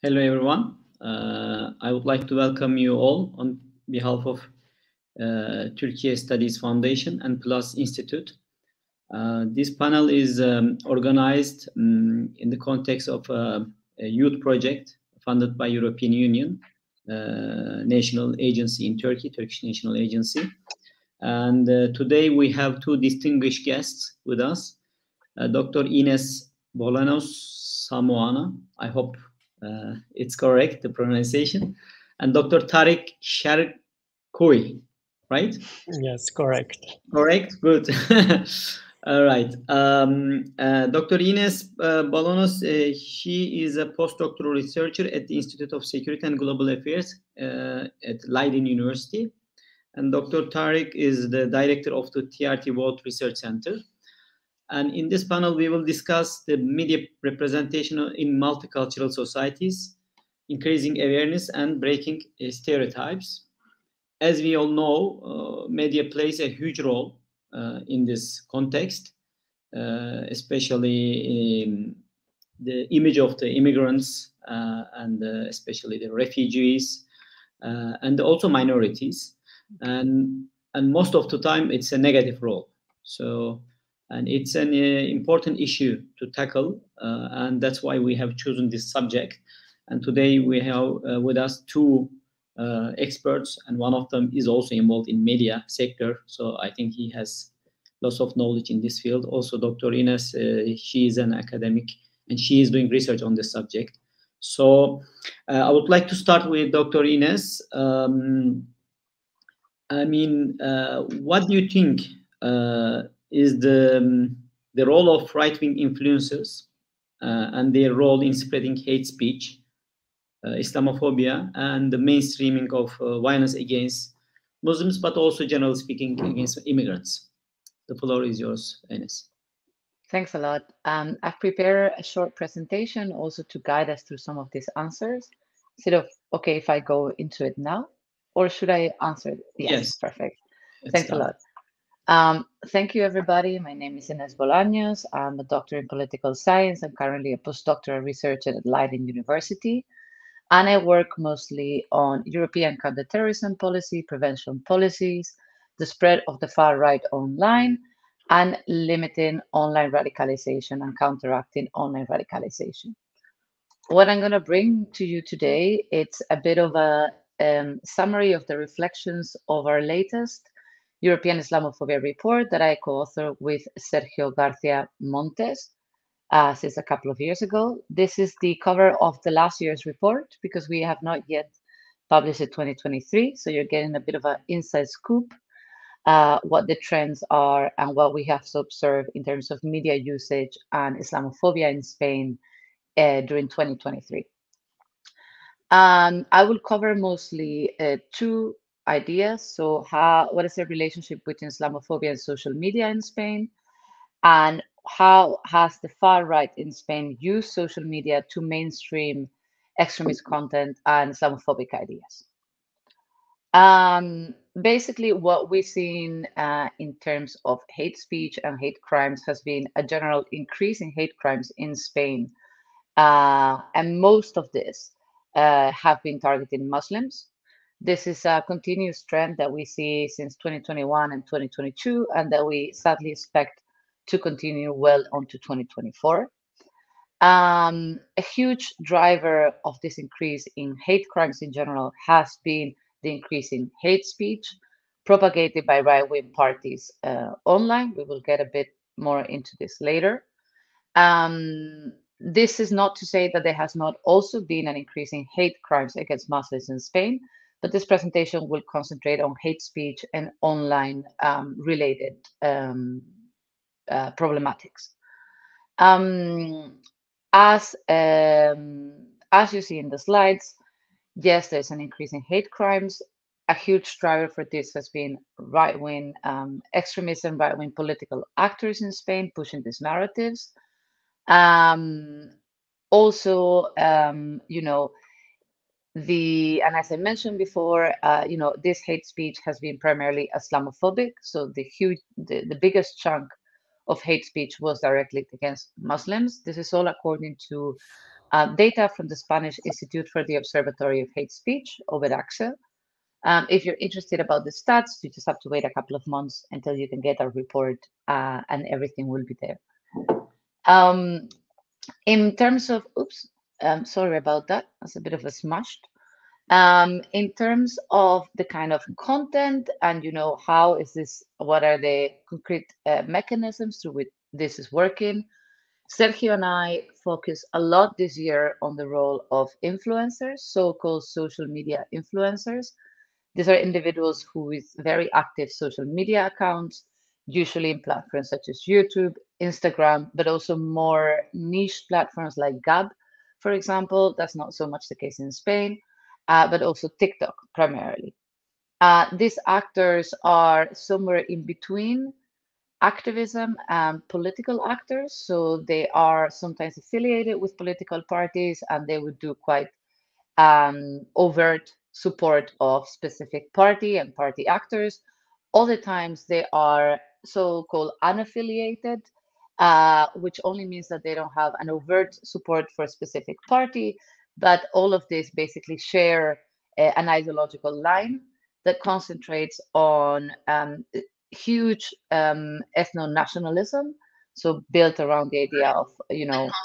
Hello, everyone. I would like to welcome you all on behalf of Türkiye Studies Foundation and Plus Institute. This panel is organized in the context of a youth project funded by European Union, national agency in Turkey, Turkish National Agency. And today we have two distinguished guests with us, Dr. Inés Bolaños Somoano. I hope it's correct, the pronunciation. And Dr. Tarek Cherkaoui, right? Yes, correct. Correct, good. All right. Dr. Inés Bolaños, she is a postdoctoral researcher at the Institute of Security and Global Affairs at Leiden University. And Dr. Tarek is the director of the TRT World Research Center. And in this panel, we will discuss the media representation in multicultural societies, increasing awareness and breaking stereotypes. As we all know, media plays a huge role in this context, especially the image of the immigrants and especially the refugees and also minorities. And most of the time, it's a negative role. And it's an important issue to tackle, and that's why we have chosen this subject. And today we have with us two experts, and one of them is also involved in media sector. So I think he has lots of knowledge in this field. Also, Dr. Inés, she is an academic, and she is doing research on this subject. So I would like to start with Dr. Inés. What do you think is the role of right-wing influencers and their role in spreading hate speech, Islamophobia, and the mainstreaming of violence against Muslims, but also generally speaking against immigrants? The floor is yours, Enes. Thanks a lot. I've prepared a short presentation also to guide us through some of these answers. Is it okay if I go into it now, or should I answer? Yes. Perfect. Thanks a lot. Thank you, everybody. My name is Inés Bolaños. I'm a doctor in political science. I'm currently a postdoctoral researcher at Leiden University. And I work mostly on European counterterrorism policy, prevention policies, the spread of the far right online, and limiting online radicalization and counteracting online radicalization. What I'm going to bring to you today, it's a bit of a summary of the reflections of our latest European Islamophobia report that I co-authored with Sergio García Montes since a couple of years ago. This is the cover of the last year's report because we have not yet published it 2023. So you're getting a bit of an inside scoop, what the trends are and what we have to observe in terms of media usage and Islamophobia in Spain during 2023. I will cover mostly two ideas. So what is the relationship between Islamophobia and social media in Spain? And how has the far right in Spain used social media to mainstream extremist content and Islamophobic ideas? Basically, what we've seen in terms of hate speech and hate crimes has been a general increase in hate crimes in Spain. And most of this have been targeting Muslims. This is a continuous trend that we see since 2021 and 2022, and that we sadly expect to continue well onto 2024. A huge driver of this increase in hate crimes in general has been the increase in hate speech propagated by right-wing parties online. We will get a bit more into this later. This is not to say that there has not also been an increase in hate crimes against Muslims in Spain, but this presentation will concentrate on hate speech and online related problematics. As you see in the slides, yes, there's an increase in hate crimes. A huge driver for this has been right-wing extremism, right-wing political actors in Spain pushing these narratives. Also, and as I mentioned before, this hate speech has been primarily Islamophobic. So the biggest chunk of hate speech was directly against Muslims. This is all according to data from the Spanish Institute for the Observatory of Hate Speech, OVERAXE. If you're interested about the stats, you just have to wait a couple of months until you can get our report, and everything will be there. In terms of, sorry about that. That's a bit of a smashed. In terms of the kind of content and, how is this, what are the concrete mechanisms through which this is working? Sergio and I focus a lot this year on the role of influencers, so-called social media influencers. These are individuals who with very active social media accounts, usually in platforms such as YouTube, Instagram, but also more niche platforms like Gab, for example. That's not so much the case in Spain, but also TikTok primarily. These actors are somewhere in between activism and political actors. So they are sometimes affiliated with political parties, and they would do quite overt support of specific party and party actors. Other times they are so-called unaffiliated, which only means that they don't have an overt support for a specific party, but all of this basically share an ideological line that concentrates on huge ethno-nationalism, so built around the idea of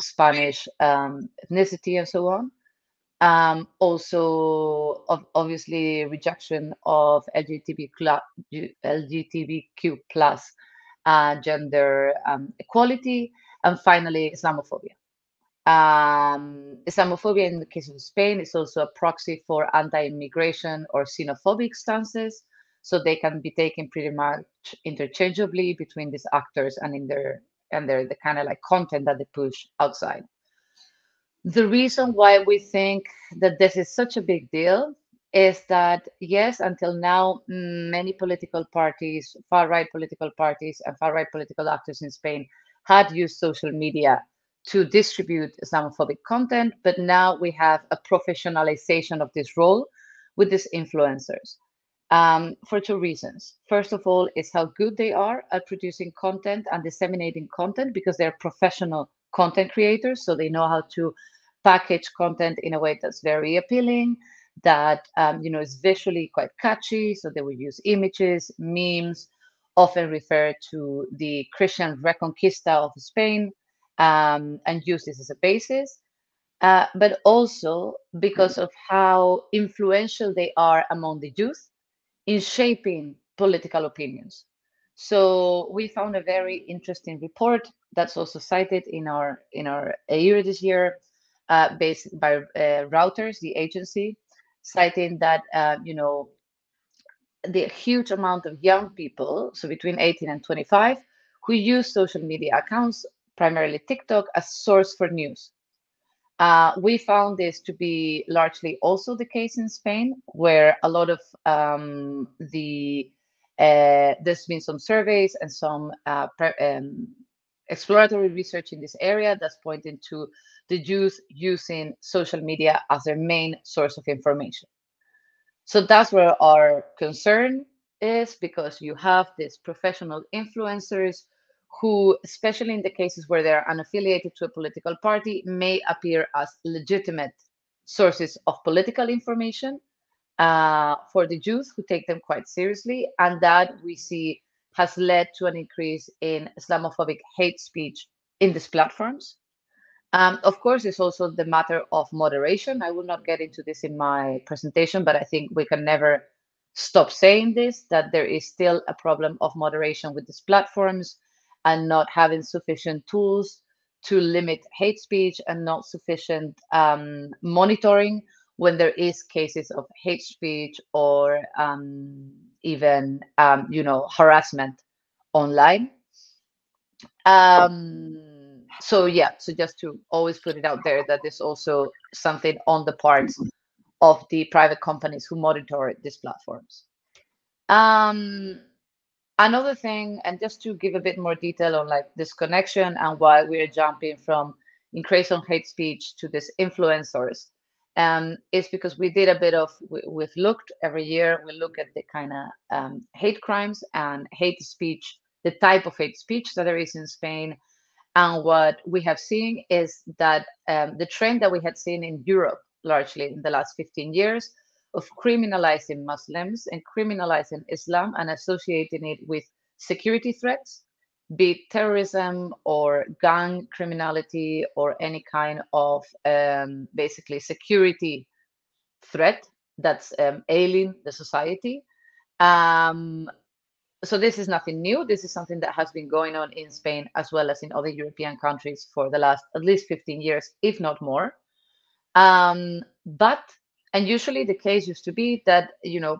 Spanish ethnicity and so on. Also, obviously, rejection of LGBTQ plus gender equality, and finally, Islamophobia. Islamophobia, in the case of Spain, is also a proxy for anti-immigration or xenophobic stances, so they can be taken pretty much interchangeably between these actors and the kind of like content that they push outside. The reason why we think that this is such a big deal is that, yes, until now, many political parties, far-right political parties and far-right political actors in Spain had used social media to distribute Islamophobic content, but now we have a professionalization of this role with these influencers for two reasons. First of all, is how good they are at producing content and disseminating content, because they're professional content creators, so they know how to package content in a way that's very appealing, that is visually quite catchy. So they will use images, memes, often refer to the Christian Reconquista of Spain, and use this as a basis. But also because of how influential they are among the youth in shaping political opinions. So we found a very interesting report that's also cited in our AIR this year, based by Reuters, the agency, citing that the huge amount of young people, so between 18 and 25, who use social media accounts, primarily TikTok, as source for news. We found this to be largely also the case in Spain, where a lot of there's been some surveys and some exploratory research in this area that's pointing to the youth using social media as their main source of information. So that's where our concern is, because you have these professional influencers who, especially in the cases where they're unaffiliated to a political party, may appear as legitimate sources of political information for the youth, who take them quite seriously. And that we see has led to an increase in Islamophobic hate speech in these platforms. Of course, it's also the matter of moderation. I will not get into this in my presentation, but I think we can never stop saying this, that there is still a problem of moderation with these platforms and not having sufficient tools to limit hate speech, and not sufficient monitoring when there is cases of hate speech or even harassment online. So just to always put it out there, that there's also something on the parts of the private companies who monitor these platforms. Another thing, and just to give a bit more detail on like this connection and why we're jumping from increase on hate speech to this influencers, is because we did a bit of, we've looked every year, we look at the kind of hate crimes and hate speech, the type of hate speech that there is in Spain. And what we have seen is that the trend that we had seen in Europe, largely in the last 15 years, of criminalizing Muslims and criminalizing Islam and associating it with security threats, be it terrorism or gang criminality or any kind of basically security threat that's ailing the society. So this is nothing new. This is something that has been going on in Spain as well as in other European countries for the last at least 15 years, if not more. And usually the case used to be that,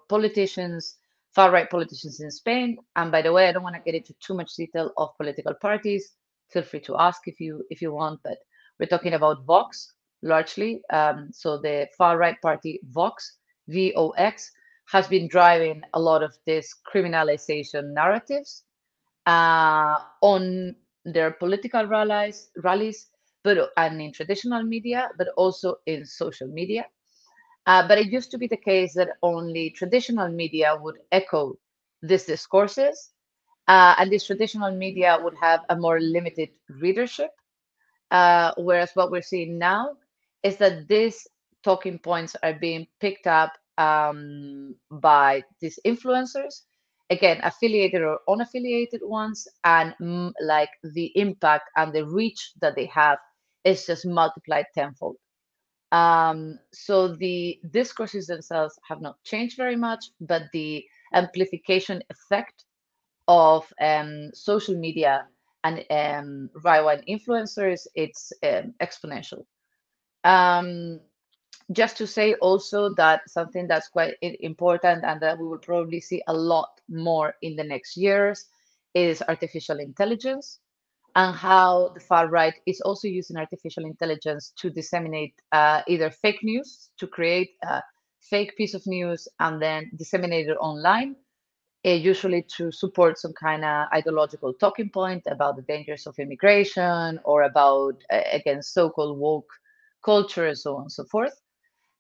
politicians, far-right politicians in Spain, and by the way, I don't want to get into too much detail of political parties. Feel free to ask if you want, but we're talking about Vox largely. So the far-right party Vox, VOX, has been driving a lot of this criminalization narratives on their political rallies, and in traditional media, but also in social media. But it used to be the case that only traditional media would echo these discourses, and this traditional media would have a more limited readership. Whereas what we're seeing now is that these talking points are being picked up by these influencers, again, affiliated or unaffiliated ones, and like the impact and the reach that they have is just multiplied tenfold. So the discourses themselves have not changed very much, but the amplification effect of social media and right-wing influencers, it's exponential. Just to say also that something that's quite important and that we will probably see a lot more in the next years is artificial intelligence, and how the far right is also using artificial intelligence to disseminate either fake news, to create a fake piece of news and then disseminate it online, usually to support some kind of ideological talking point about the dangers of immigration or about, again, so-called woke culture and so on and so forth.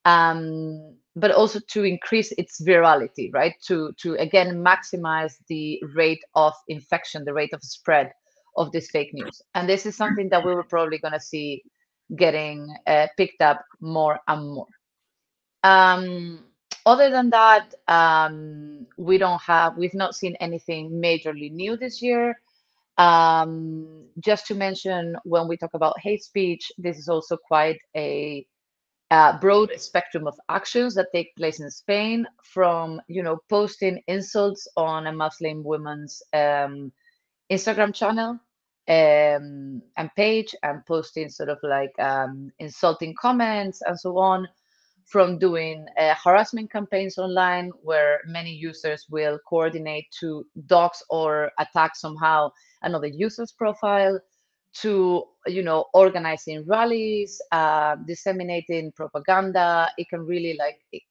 But also to increase its virality, right? To again maximize the rate of infection, the rate of spread of this fake news. And this is something that we were probably going to see getting picked up more and more. Other than that, we've not seen anything majorly new this year. Just to mention, when we talk about hate speech, this is also quite a broad spectrum of actions that take place in Spain, from posting insults on a Muslim woman's Instagram channel and page, and posting sort of like insulting comments and so on, from doing harassment campaigns online where many users will coordinate to dox or attack somehow another user's profile, to organizing rallies, disseminating propaganda. It can really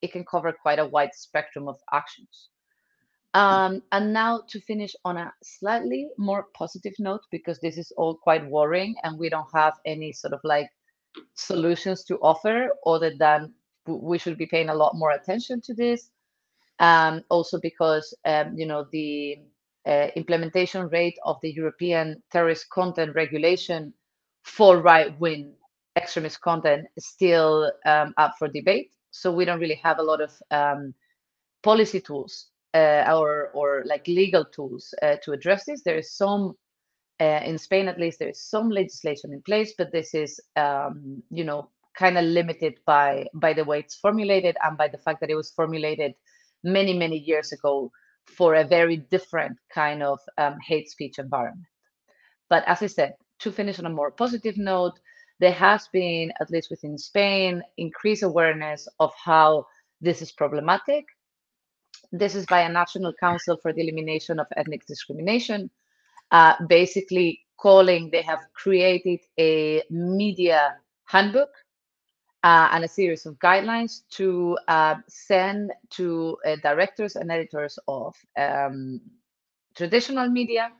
it can cover quite a wide spectrum of actions. And now to finish on a slightly more positive note, because this is all quite worrying and we don't have any sort of solutions to offer, other than we should be paying a lot more attention to this. Also because the implementation rate of the European terrorist content regulation for right-wing extremist content is still up for debate. So we don't really have a lot of policy tools or legal tools to address this. There is some, in Spain at least, there is some legislation in place, but this is kind of limited by the way it's formulated and by the fact that it was formulated many years ago for a very different kind of hate speech environment. But as I said, to finish on a more positive note, there has been, at least within Spain, increased awareness of how this is problematic. This is by a National Council for the Elimination of Ethnic Discrimination, basically they have created a media handbook and a series of guidelines to send to directors and editors of traditional media,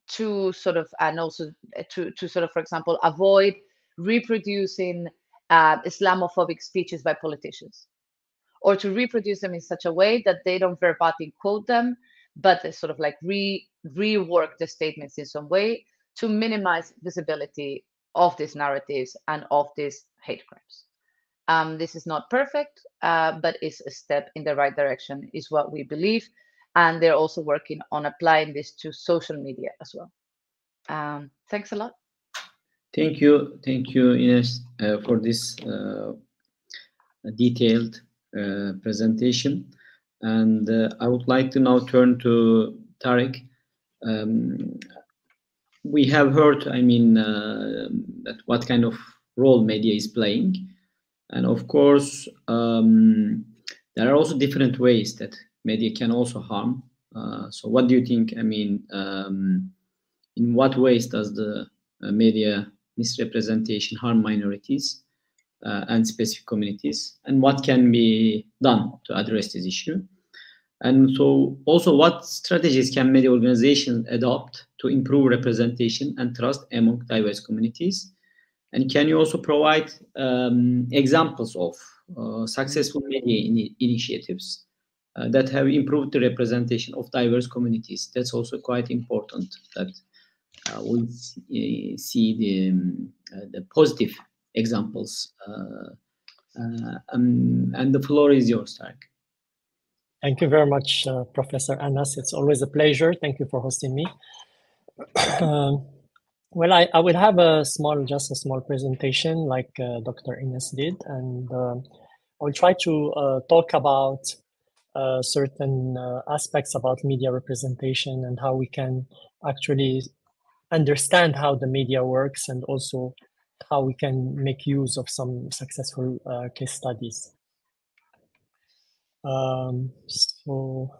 to sort of, and also to sort of, for example, avoid reproducing Islamophobic speeches by politicians, or to reproduce them in such a way that they don't verbatim quote them, but they sort of rework the statements in some way to minimize visibility of these narratives and of these hate crimes. This is not perfect, but it's a step in the right direction, is what we believe. And they're also working on applying this to social media as well. Thanks a lot. Thank you, Inés, for this detailed presentation. And I would like to now turn to Tarek. We have heard, that what kind of role media is playing. And of course, there are also different ways that media can also harm. So what do you think? In what ways does the media misrepresentation harm minorities and specific communities? And what can be done to address this issue? And so also, what strategies can media organizations adopt to improve representation and trust among diverse communities? And can you also provide examples of successful media initiatives that have improved the representation of diverse communities? That's also quite important, that we see the positive examples. And the floor is yours, Tarek. Thank you very much, Professor Enes. It's always a pleasure. Thank you for hosting me. Well, I will have just a small presentation like Dr. Inés did, and I'll try to talk about certain aspects about media representation and how we can actually understand how the media works, and also how we can make use of some successful case studies. So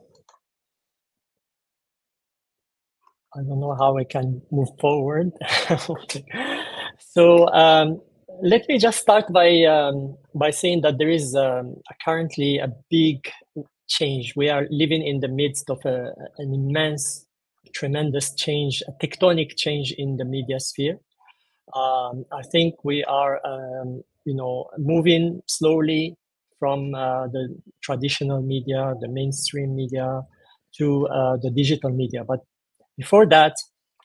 I don't know how I can move forward. Okay. So let me just start by saying that there is currently a big change. We are living in the midst of an immense, tremendous change, a tectonic change in the media sphere. I think we are, moving slowly from the traditional media, the mainstream media, to the digital media. But before that,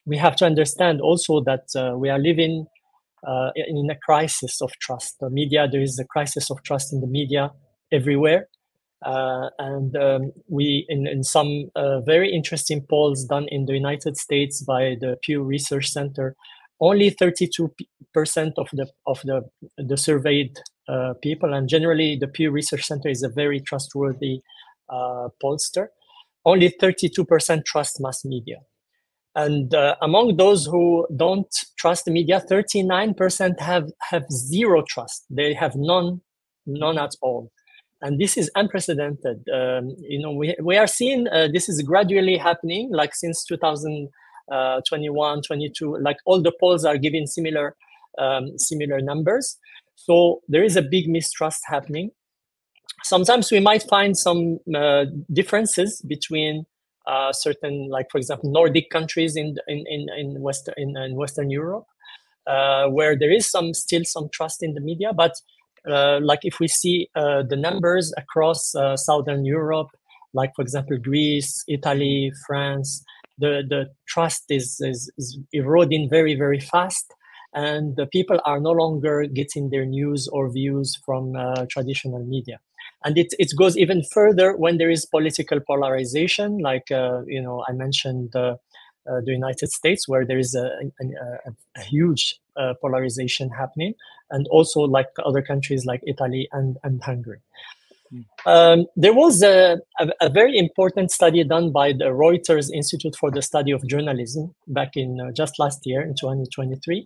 we have to understand also that we are living in a crisis of trust. The media, there is a crisis of trust in the media everywhere. We, in some very interesting polls done in the United States by the Pew Research Center, only 32% of the surveyed people, and generally the Pew Research Center is a very trustworthy pollster, only 32% trust mass media. And among those who don't trust the media, 39% have zero trust. They have none at all. And this is unprecedented. We are seeing this is gradually happening, like since 2021, 22, like all the polls are giving similar numbers. So there is a big mistrust happening. Sometimes we might find some differences between certain, like for example, Nordic countries in Western Europe, where there is still some trust in the media. But like if we see the numbers across Southern Europe, like for example, Greece, Italy, France, the trust is eroding very, very fast. And the people are no longer getting their news or views from traditional media. And it goes even further when there is political polarization, like I mentioned the United States, where there is a huge polarization happening, and also like other countries like Italy and Hungary. There was a very important study done by the Reuters Institute for the Study of Journalism back in just last year in 2023.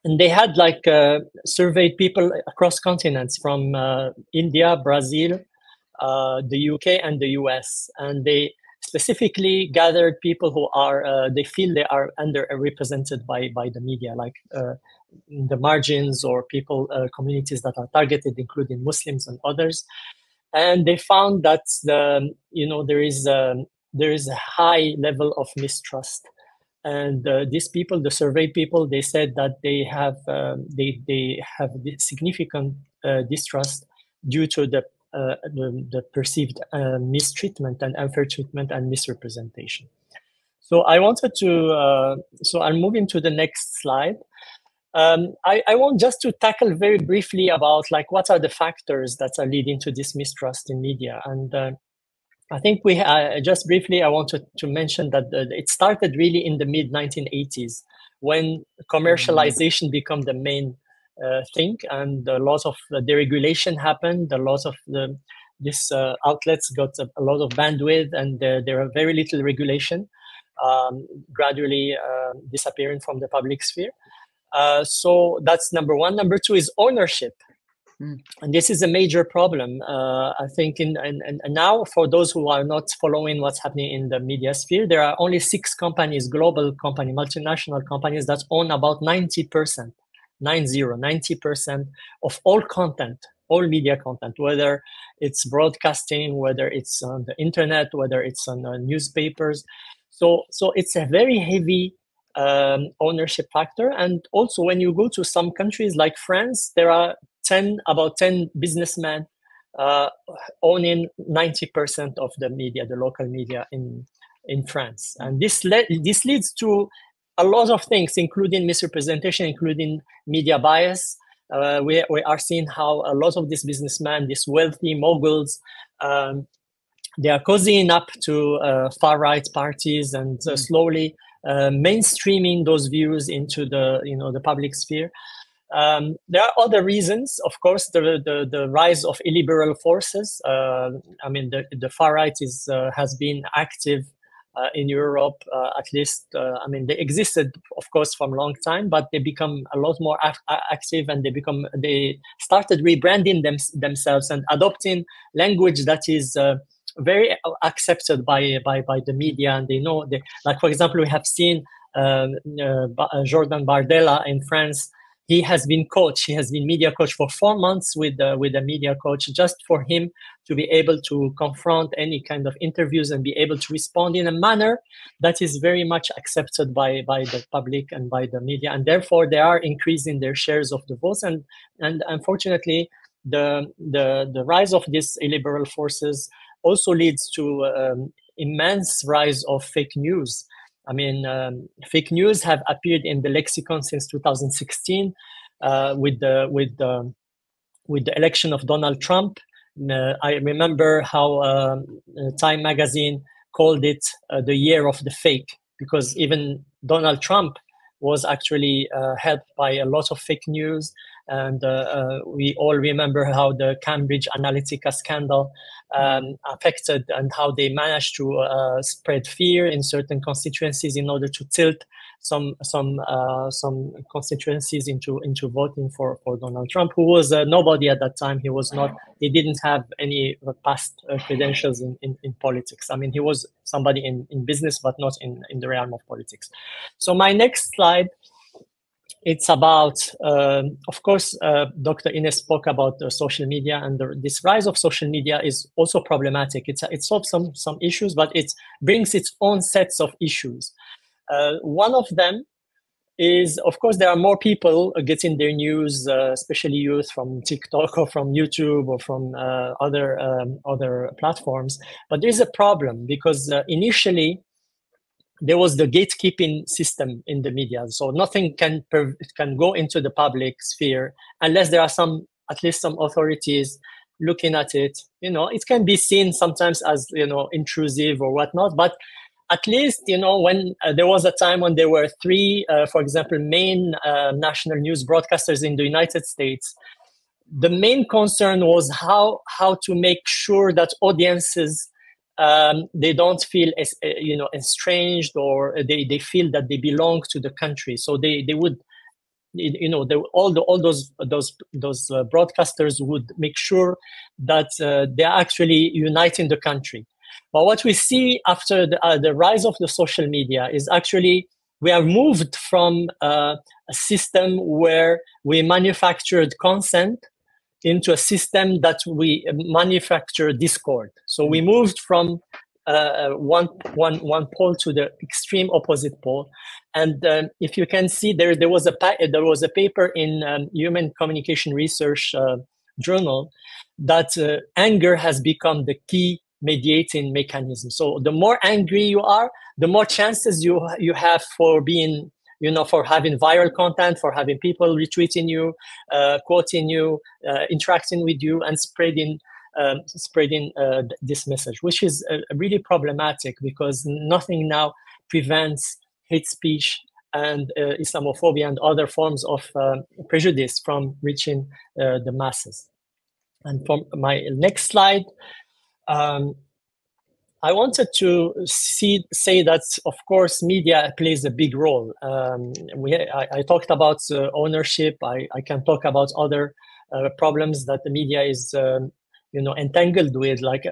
And they had surveyed people across continents from India, Brazil, the UK, and the US. And they specifically gathered people who they feel they are underrepresented by the media, like in the margins, or people, communities that are targeted, including Muslims and others. And they found that there is a high level of mistrust. And these people, the surveyed people, they said that they have significant distrust due to the perceived mistreatment and unfair treatment and misrepresentation. So I wanted to, so I'm moving to the next slide. I want just to tackle very briefly about like what are the factors that are leading to this mistrust in media. And I think we just briefly, I wanted to mention that it started really in the mid 1980s when commercialization became the main thing, and a lot of deregulation happened. A lot of these outlets got a lot of bandwidth, and there are very little regulation, gradually disappearing from the public sphere. So that's number one. Number two is ownership. And this is a major problem, I think. And now, for those who are not following what's happening in the media sphere, there are only 6 companies, global companies, multinational companies, that own about 90%, 90% of all content, all media content, whether it's broadcasting, whether it's on the internet, whether it's on newspapers. So it's a very heavy ownership factor. And also, when you go to some countries like France, there are about 10 businessmen owning 90% of the media, the local media in France. And this leads to a lot of things, including misrepresentation, including media bias. We are seeing how a lot of these businessmen, these wealthy moguls, they are cozying up to far-right parties and slowly mainstreaming those views into the public sphere. There are other reasons, of course. The rise of illiberal forces. I mean, the far right has been active in Europe, at least. I mean, they existed, of course, from a long time, but they become a lot more active, and they started rebranding themselves and adopting language that is very accepted by the media. And they know, like, for example, we have seen Jordan Bardella in France. He has been media coach for 4 months with a media coach, just for him to be able to confront any kind of interviews and be able to respond in a manner that is very much accepted by the public and by the media. And therefore, they are increasing their shares of the votes. And unfortunately, the rise of these illiberal forces also leads to immense rise of fake news. I mean, fake news have appeared in the lexicon since 2016 with the election of Donald Trump. I remember how Time magazine called it the year of the fake, because even Donald Trump was actually helped by a lot of fake news. And we all remember how the Cambridge Analytica scandal affected, and how they managed to spread fear in certain constituencies in order to tilt some constituencies into voting for Donald Trump, who was nobody at that time. He didn't have any past credentials in politics. I mean, he was somebody in business, but not in the realm of politics. So my next slide, it's about, of course, Dr. Inés spoke about social media, and this rise of social media is also problematic. It solves some issues, but it brings its own sets of issues. One of them is, of course, there are more people getting their news, especially youth, from TikTok or from YouTube or from other platforms. But there's a problem, because initially, there was the gatekeeping system in the media. So nothing can go into the public sphere unless there are at least some authorities looking at it. It can be seen sometimes as, intrusive or whatnot, but at least, when there was a time when there were 3, for example, main national news broadcasters in the United States, the main concern was how to make sure that audiences, they don't feel estranged, or they feel that they belong to the country. So they would, all those broadcasters would make sure that they're actually uniting the country. But what we see after the rise of the social media is actually we have moved from a system where we manufactured consent into a system that we manufacture discord. So we moved from one pole to the extreme opposite pole. And if you can see, there was a paper in Human Communication Research journal that anger has become the key mediating mechanism. So the more angry you are, the more chances you have for being, for having viral content, for having people retweeting you, quoting you, interacting with you, and spreading this message, which is really problematic, because nothing now prevents hate speech and Islamophobia and other forms of prejudice from reaching the masses. And from my next slide, I wanted to say that, of course, media plays a big role. I talked about ownership. I can talk about other problems that the media is entangled with, like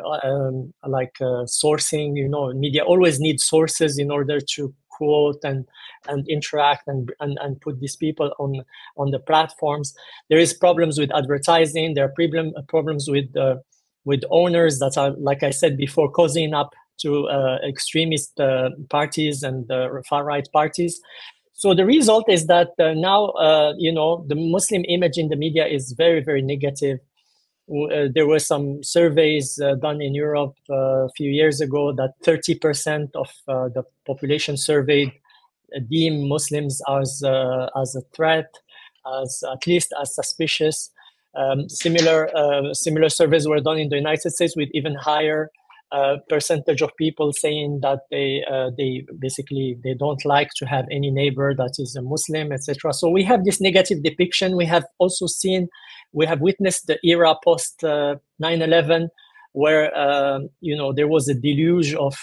sourcing. Media always needs sources in order to quote and interact and put these people on the platforms. There is problems with advertising. There are problems with owners that are, like I said before, cozying up to extremist parties and far-right parties. So the result is that now, the Muslim image in the media is very, very negative. There were some surveys done in Europe a few years ago that 30% of the population surveyed deem Muslims as a threat, at least as suspicious. Similar surveys were done in the United States with even higher percentage of people saying that they basically don't like to have any neighbor that is a Muslim, etc. So we have this negative depiction. We have also witnessed the era post 9/11, where there was a deluge of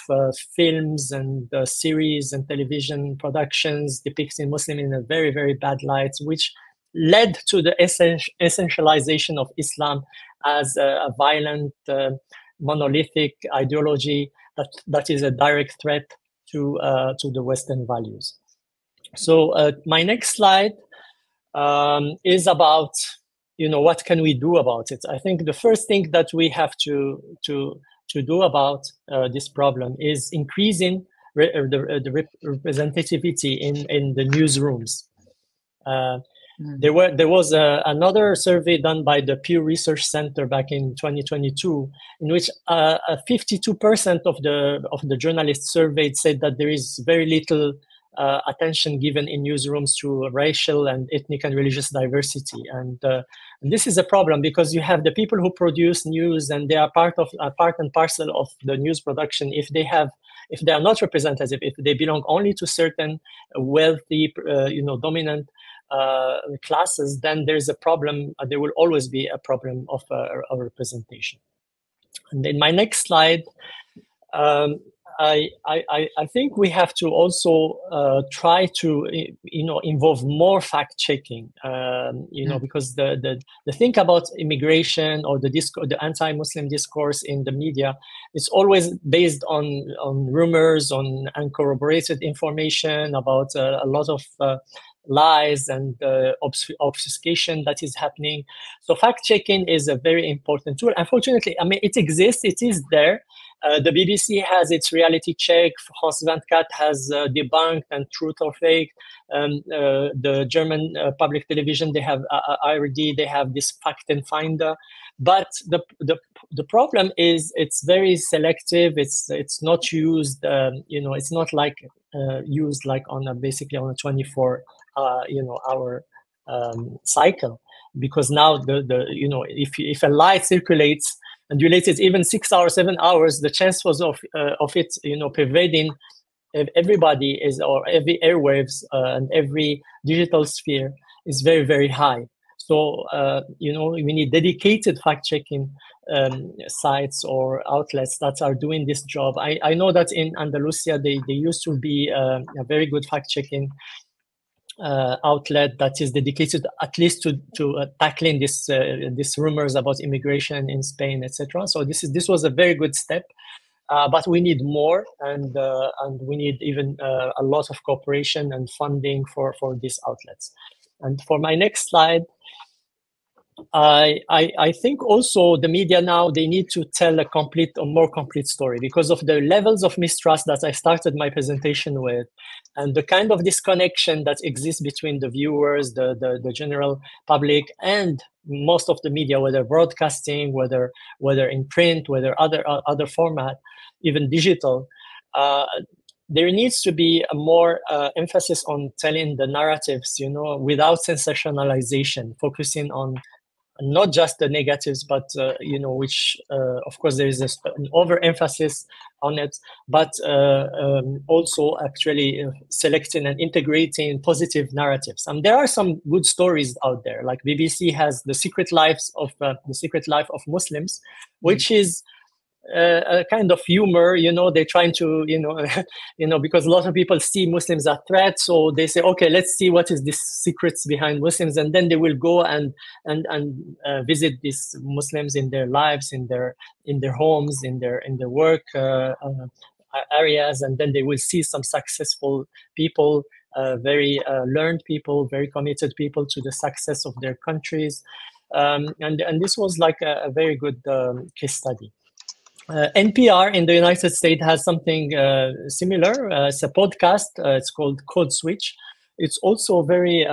films and series and television productions depicting Muslim in a very, very bad light, which led to the essentialization of Islam as a violent, monolithic ideology that is a direct threat to the Western values. So my next slide is about, what can we do about it? I think the first thing that we have to do about this problem is increasing the representativity in the newsrooms. There was another survey done by the Pew Research Center back in 2022, in which 52% of the journalists surveyed said that there is very little attention given in newsrooms to racial and ethnic and religious diversity, and this is a problem, because you have the people who produce news and they are part and parcel of the news production. If they are not representative, if they belong only to certain wealthy, dominant classes, then there's a problem. There will always be a problem of representation. And in my next slide, I think we have to also try to involve more fact checking. Because the thing about immigration or the anti-Muslim discourse in the media, it's always based on rumors, on uncorroborated information about a lot of lies and obfuscation that is happening. So fact-checking is a very important tool. Unfortunately, it exists, it is there. The BBC has its reality check. France 24 has Debunked and Truth or Fake. The German public television, they have IRD, they have this Fact and Finder. But the problem is it's very selective. It's not used. It's not like used like basically on a 24 hour cycle, because now if a lie circulates and related even 6 hours, 7 hours, the chances of it pervading everybody or every airwaves and every digital sphere is very, very high. So we need dedicated fact-checking sites or outlets that are doing this job. I know that in Andalusia they used to be a very good fact-checking outlet that is dedicated at least to tackling these rumors about immigration in Spain, etc. So this was a very good step, but we need more, and we need even a lot of cooperation and funding for these outlets. And for my next slide, I think also the media now, they need to tell a more complete story because of the levels of mistrust that I started my presentation with, and the kind of disconnection that exists between the viewers, the general public, and most of the media, whether broadcasting, whether in print, whether other format, even digital. There needs to be a more emphasis on telling the narratives, without sensationalization, focusing on not just the negatives, but which of course there is an overemphasis on it, but also actually selecting and integrating positive narratives. And there are some good stories out there, like BBC has the Secret Life of Muslims, which is a kind of humor, they're trying to, because a lot of people see Muslims as threats, so they say, okay, let's see what is the secrets behind Muslims, and then they will go and visit these Muslims in their lives, in their homes, in their work areas, and then they will see some successful people, very learned people, very committed people to the success of their countries, and this was like a very good case study. NPR in the United States has something similar. It's a podcast. It's called Code Switch. It's also very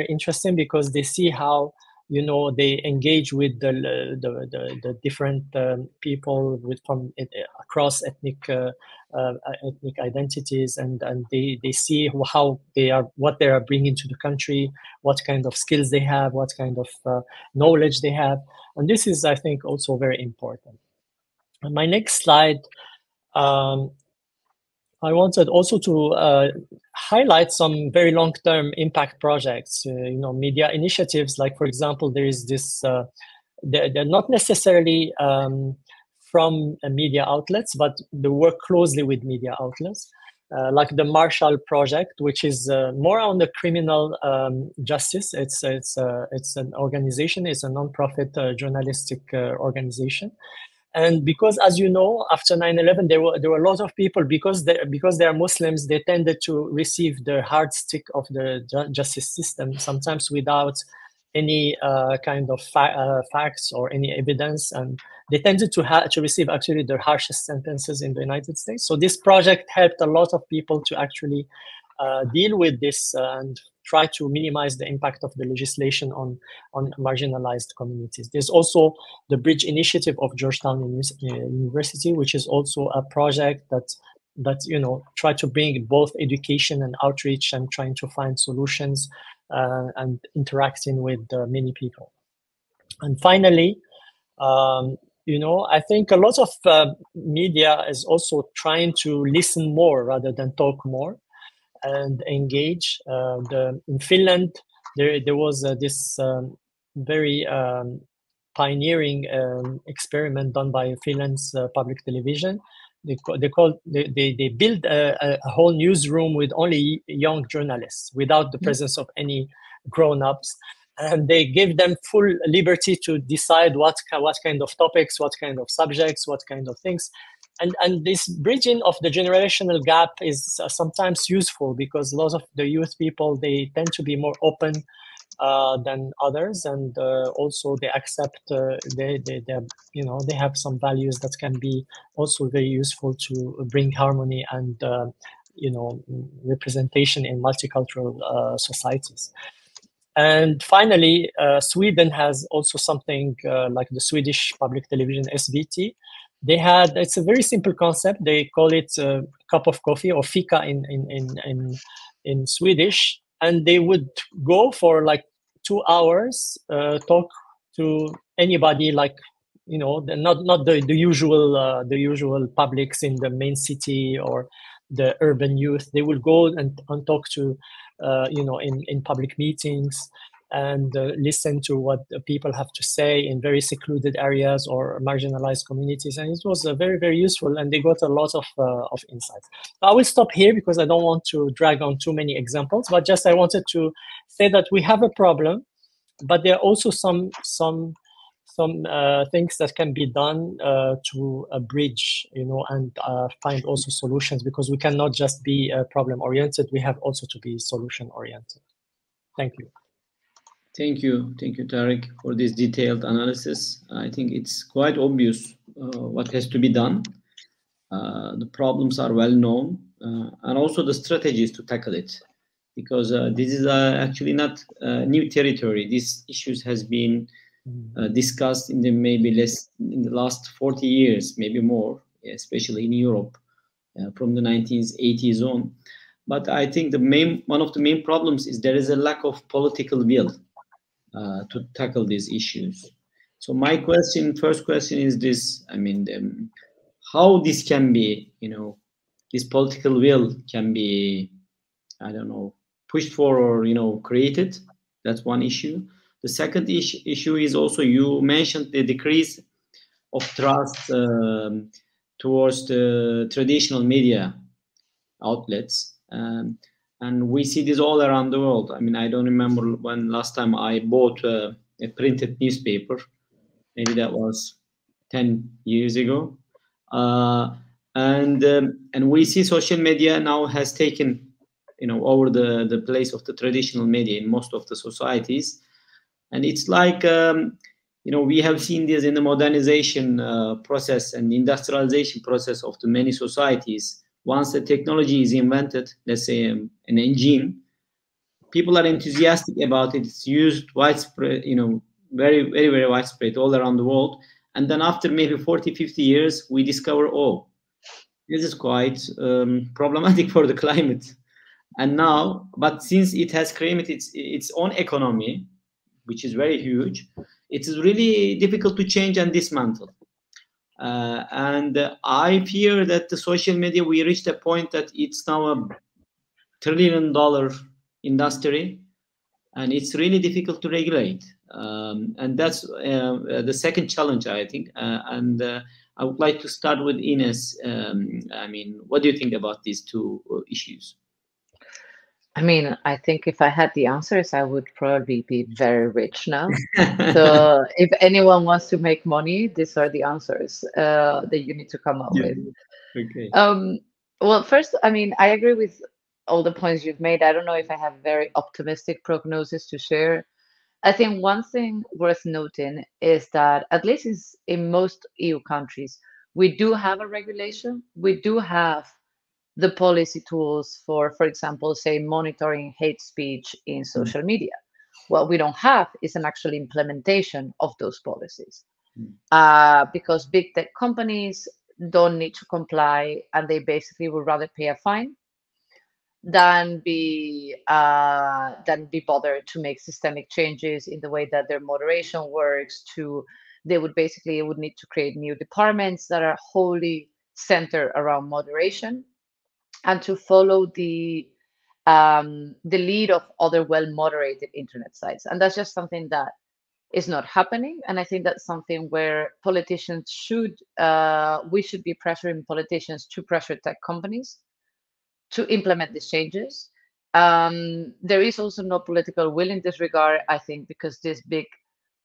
interesting because they see how they engage with the different people from across ethnic identities, and they see what they are bringing to the country, what kind of skills they have, what kind of knowledge they have, and this is, I think, also very important. On my next slide, I wanted also to highlight some very long-term impact projects, media initiatives. Like, for example, there is this, they're not necessarily from media outlets, but they work closely with media outlets, like the Marshall Project, which is more on the criminal justice. It's an organization, it's a non-profit journalistic organization. And because, as you know, after 9/11, there were a lot of people, because they are Muslims, they tended to receive the hard stick of the justice system, sometimes without any kind of facts or any evidence, and they tended to receive actually the harshest sentences in the United States. So this project helped a lot of people to actually deal with this and try to minimize the impact of the legislation on marginalized communities. There's also the Bridge Initiative of Georgetown University, which is also a project that try to bring both education and outreach and trying to find solutions and interacting with many people. And finally, I think a lot of media is also trying to listen more rather than talk more and engage. In Finland, there was this very pioneering experiment done by Finland's public television. They built a whole newsroom with only young journalists, without the presence of any grown-ups, and they gave them full liberty to decide what kind of topics, what kind of subjects, what kind of things. And this bridging of the generational gap is sometimes useful, because a lot of the youth people, they tend to be more open than others, and also they accept they have some values that can be also very useful to bring harmony and representation in multicultural societies. And finally, Sweden has also something like the Swedish public television SVT. It's a very simple concept. They call it a cup of coffee, or fika in Swedish, and they would go for like 2 hours, talk to anybody, like not the usual publics in the main city or the urban youth. They will go and talk to in public meetings and listen to what people have to say in very secluded areas or marginalized communities. And it was very, very useful, and they got a lot of insights. I will stop here because I don't want to drag on too many examples, but just I wanted to say that we have a problem, but there are also some things that can be done to bridge, and find also solutions, because we cannot just be problem-oriented. We have also to be solution-oriented. Thank you. Thank you, Tarek, for this detailed analysis. I think it's quite obvious what has to be done. The problems are well known, and also the strategies to tackle it, because this is actually not new territory. These issues has been discussed in the in the last 40 years, maybe more, especially in Europe, from the 1980s on. But I think one of the main problems is there is a lack of political will to tackle these issues. So my first question is this: I mean, how this can be, this political will can be, I don't know, pushed for or created. That's one issue. The second issue is also, you mentioned the decrease of trust towards the traditional media outlets. And we see this all around the world. I mean, I don't remember when last time I bought a printed newspaper. Maybe that was 10 years ago. And we see social media now has taken over the place of the traditional media in most of the societies. And it's like we have seen this in the modernization process and industrialization process of the many societies. Once the technology is invented, let's say an engine, people are enthusiastic about it. It's used widespread, very, very, very widespread all around the world. And then after maybe 40, 50 years, we discover, oh, this is quite problematic for the climate. And now, but since it has created its own economy, which is very huge, it is really difficult to change and dismantle. And I fear that the social media, we reached a point that it's now a $1 trillion industry, and it's really difficult to regulate. And that's the second challenge, I think. And I would like to start with Inés. I mean, what do you think about these two issues? I mean, I think if I had the answers, I would probably be very rich now. So if anyone wants to make money, these are the answers that you need to come up with. Okay. Well, first, I mean, I agree with all the points you've made. I don't know if I have very optimistic prognosis to share. I think one thing worth noting is that, at least in most EU countries, we do have a regulation. We do have the policy tools for example, say, monitoring hate speech in social media. What we don't have is an actual implementation of those policies, because big tech companies don't need to comply, and they basically would rather pay a fine than be bothered to make systemic changes in the way that their moderation works. They would need to create new departments that are wholly centered around moderation, and to follow the lead of other well-moderated internet sites. And that's just something that is not happening. And I think that's something where politicians we should be pressuring politicians to pressure tech companies to implement these changes. There is also no political will in this regard, I think, because these big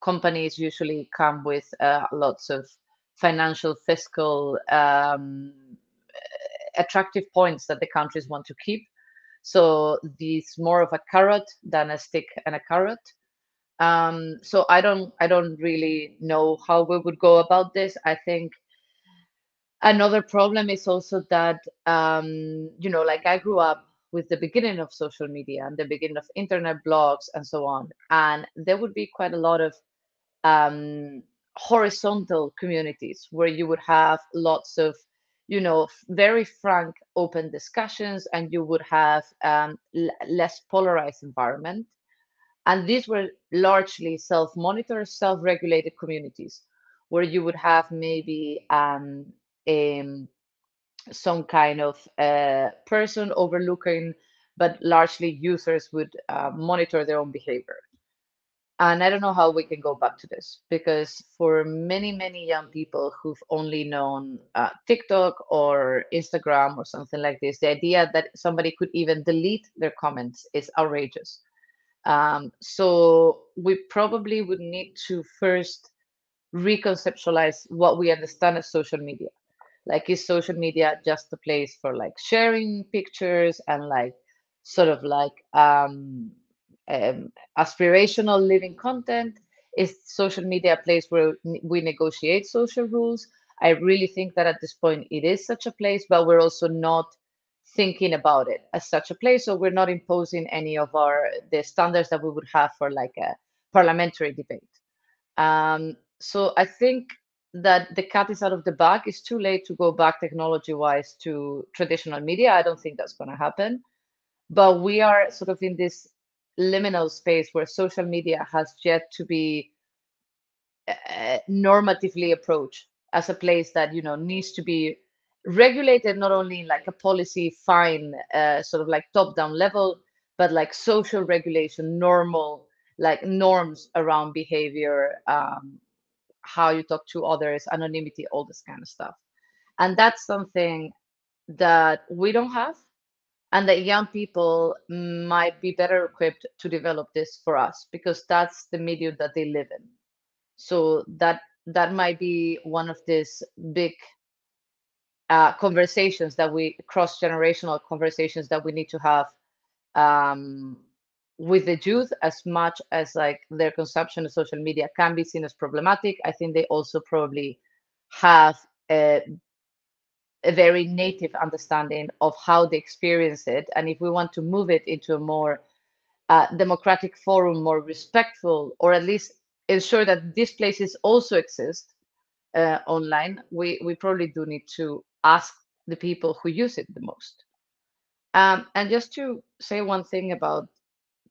companies usually come with lots of financial, fiscal, attractive points that the countries want to keep. So it's more of a carrot than a stick and a carrot. So I don't really know how we would go about this. I think another problem is also that like, I grew up with the beginning of social media and the beginning of internet blogs and so on, and there would be quite a lot of horizontal communities where you would have lots of very frank, open discussions, and you would have less polarized environment. And these were largely self-monitored, self-regulated communities where you would have maybe some kind of person overlooking, but largely users would monitor their own behavior. And I don't know how we can go back to this, because for many, many young people who've only known TikTok or Instagram or something like this, the idea that somebody could even delete their comments is outrageous. So we probably would need to first reconceptualize what we understand as social media. Like, is social media just a place for like sharing pictures and like sort of like aspirational living content? Is social media a place where we negotiate social rules? I really think that at this point it is such a place, but we're also not thinking about it as such a place. So we're not imposing any of the standards that we would have for like a parliamentary debate. So I think that the cat is out of the bag. It's too late to go back technology-wise to traditional media. I don't think that's going to happen. But we are sort of in this liminal space where social media has yet to be normatively approached as a place that, you know, needs to be regulated, not only in like a policy fine sort of like top-down level, but like social regulation, normal like norms around behavior, how you talk to others, anonymity, all this kind of stuff. And that's something that we don't have, and that young people might be better equipped to develop this for us, because that's the medium that they live in. So that might be one of these big conversations that cross-generational conversations that we need to have with the youth. As much as like their consumption of social media can be seen as problematic, I think they also probably have a very native understanding of how they experience it. And if we want to move it into a more democratic forum, more respectful, or at least ensure that these places also exist online, we probably do need to ask the people who use it the most. And just to say one thing about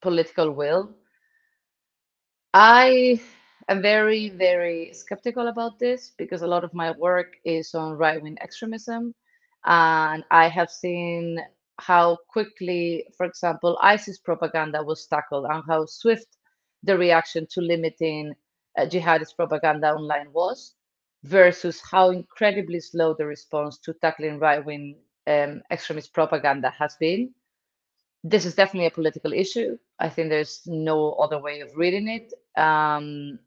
political will, I am very, very skeptical about this, because a lot of my work is on right-wing extremism. And I have seen how quickly, for example, ISIS propaganda was tackled, and how swift the reaction to limiting jihadist propaganda online was, versus how incredibly slow the response to tackling right-wing extremist propaganda has been. This is definitely a political issue. I think there's no other way of reading it.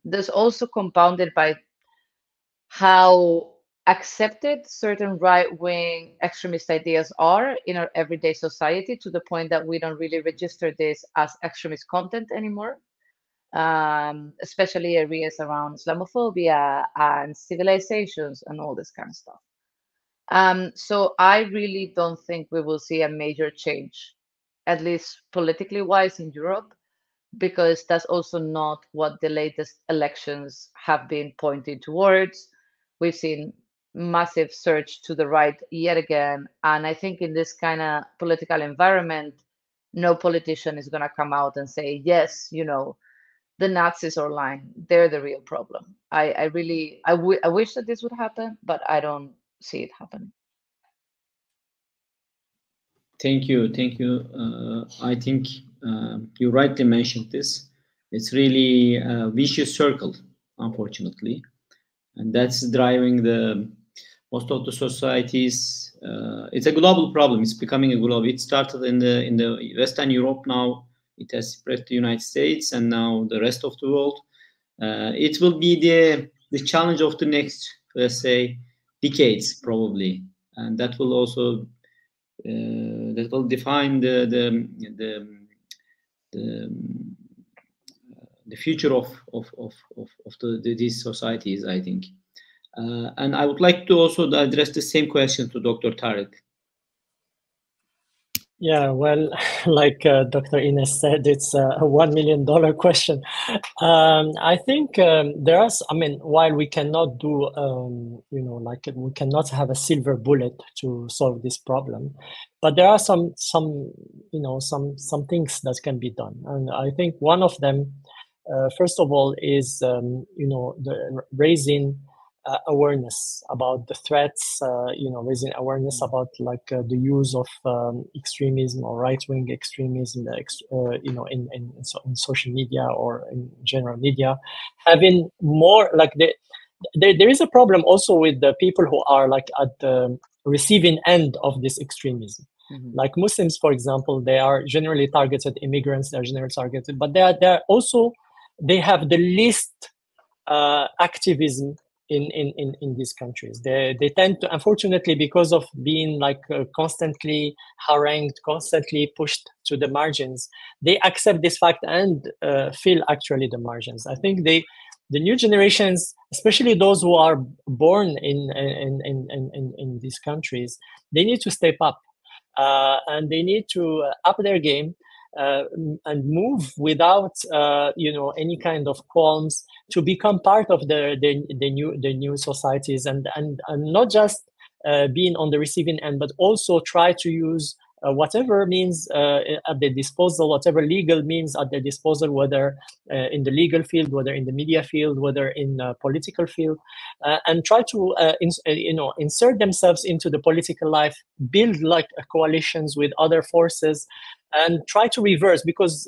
There's also compounded by how accepted certain right-wing extremist ideas are in our everyday society, to the point that we don't really register this as extremist content anymore, especially areas around Islamophobia and civilizations and all this kind of stuff. So I really don't think we will see a major change, at least politically wise, in Europe, because that's also not what the latest elections have been pointing towards. We've seen massive surge to the right yet again. And I think in this kind of political environment, no politician is going to come out and say, yes, you know, the Nazis are lying. They're the real problem. I wish that this would happen, but I don't see it happening. Thank you. I think you rightly mentioned this. It's really a vicious circle, unfortunately, and that's driving most of the societies. It's a global problem. It's becoming a global. It started in the Western Europe. Now it has spread to the United States, and now the rest of the world. It will be the challenge of the next, let's say, decades probably, and that will also that will define the future of these societies, I think. And I would like to also address the same question to Dr. Tarek. Yeah, well, like Dr. Inés said, it's a $1 million question. I think there are, I mean, while we cannot do, you know, like we cannot have a silver bullet to solve this problem, but there are some you know, some things that can be done. And I think one of them, first of all, is, you know, the raising awareness about the threats, you know, raising awareness about like the use of extremism or right-wing extremism, you know, in social media or in general media, having more like there is a problem also with the people who are like at the receiving end of this extremism. Mm-hmm. Like Muslims, for example, they are generally targeted, immigrants, they're generally targeted, but they are also, they have the least activism in these countries. They tend to, unfortunately, because of being like constantly harangued, constantly pushed to the margins, they accept this fact and feel actually the margins. I think the new generations, especially those who are born in these countries, they need to step up and they need to up their game. And move without any kind of qualms to become part of the new societies, and not just being on the receiving end, but also try to use whatever means at their disposal, whatever legal means at their disposal, whether in the legal field, whether in the media field, whether in the political field, and try to insert themselves into the political life, build like coalitions with other forces, and try to reverse, because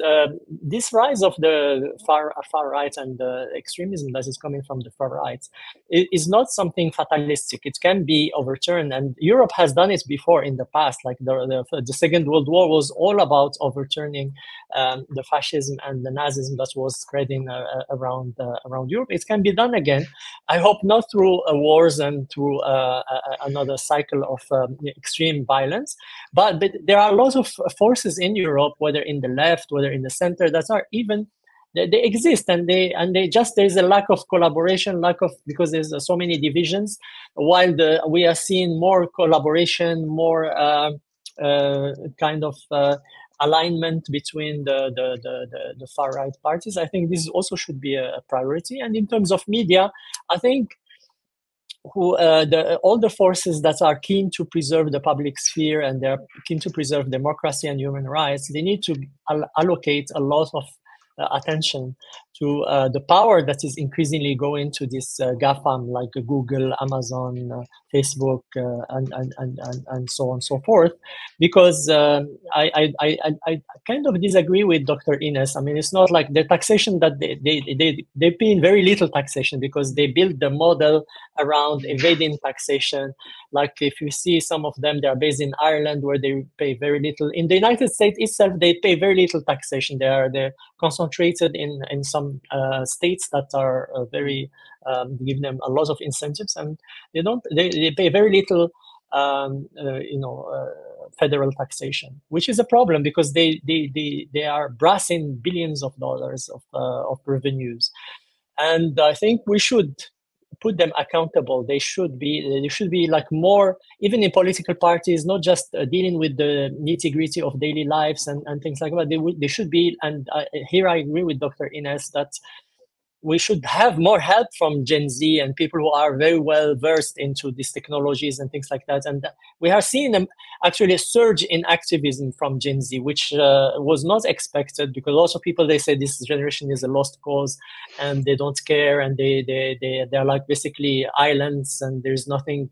this rise of the far right and the extremism that is coming from the far right is not something fatalistic. It can be overturned, and Europe has done it before in the past. Like the Second World War was all about overturning the fascism and the Nazism that was spreading around Europe. It can be done again. I hope not through wars and through another cycle of extreme violence, but there are a lot of forces in Europe, whether in the left, whether in the center, that are even they exist, and they just, there's a lack of collaboration, because there's so many divisions, while we are seeing more collaboration, more kind of alignment between the far right parties. I think this also should be a priority. And in terms of media, I think all the forces that are keen to preserve the public sphere and they're keen to preserve democracy and human rights, they need to allocate a lot of attention to the power that is increasingly going to this GAFAM, like Google, Amazon, Facebook, and so on and so forth. Because I kind of disagree with Dr. Inés. I mean, it's not like the taxation that they pay in very little taxation, because they build the model around evading taxation. Like if you see some of them, they are based in Ireland, where they pay very little. In the United States itself, they pay very little taxation. They're concentrated in some states that are very give them a lot of incentives, and they pay very little federal taxation, which is a problem, because they are brassing billions of dollars of revenues. And I think we should put them accountable. They should be like more, even in political parties, not just dealing with the nitty-gritty of daily lives and things like that. They should be, and here I agree with Dr. Inés, that we should have more help from Gen Z and people who are very well versed into these technologies and things like that. And we are seeing actually a surge in activism from Gen Z, which was not expected, because lots of people, they say this generation is a lost cause and they don't care, and they're like basically islands and there's nothing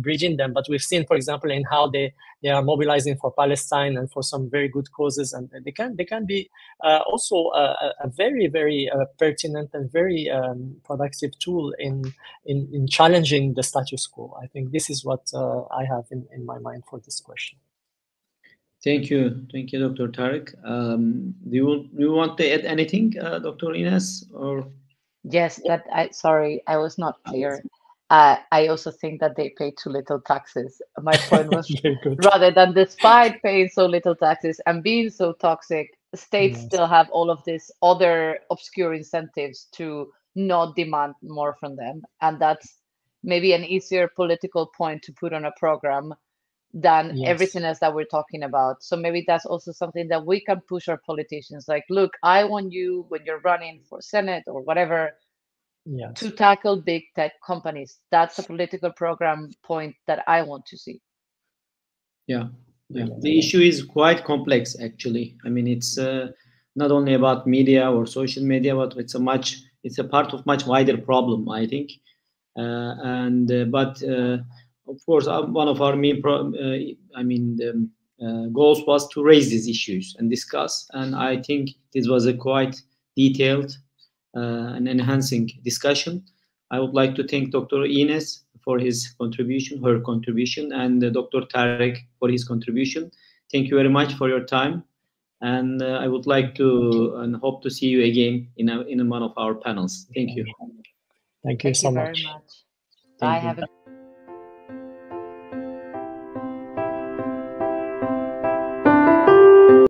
bridging them. But we've seen, for example, in how they are mobilizing for Palestine and for some very good causes, and they can be also a very, very pertinent and very productive tool in challenging the status quo. I think this is what I have in my mind for this question. Thank you, Dr. Tarek. Do you want to add anything, Dr. Inés? Or yes, sorry, I was not clear. I also think that they pay too little taxes. My point was rather than despite paying so little taxes and being so toxic, states still have all of these other obscure incentives to not demand more from them. And that's maybe an easier political point to put on a program than everything else that we're talking about. So maybe that's also something that we can push our politicians. Like, look, I want you, when you're running for Senate or whatever, to tackle big tech companies. That's a political program point that I want to see. Yeah. The issue is quite complex, actually. I mean, it's not only about media or social media, but it's a part of much wider problem, I think. But of course, one of our main goals was to raise these issues and discuss. And I think this was a quite detailed and enhancing discussion. I would like to thank Dr. Inés for her contribution, and Dr. Tarek for his contribution. Thank you very much for your time. And I would like to and hope to see you again in one of our panels. Thank you. Thank you so very much. much. Thank Bye. you. Have a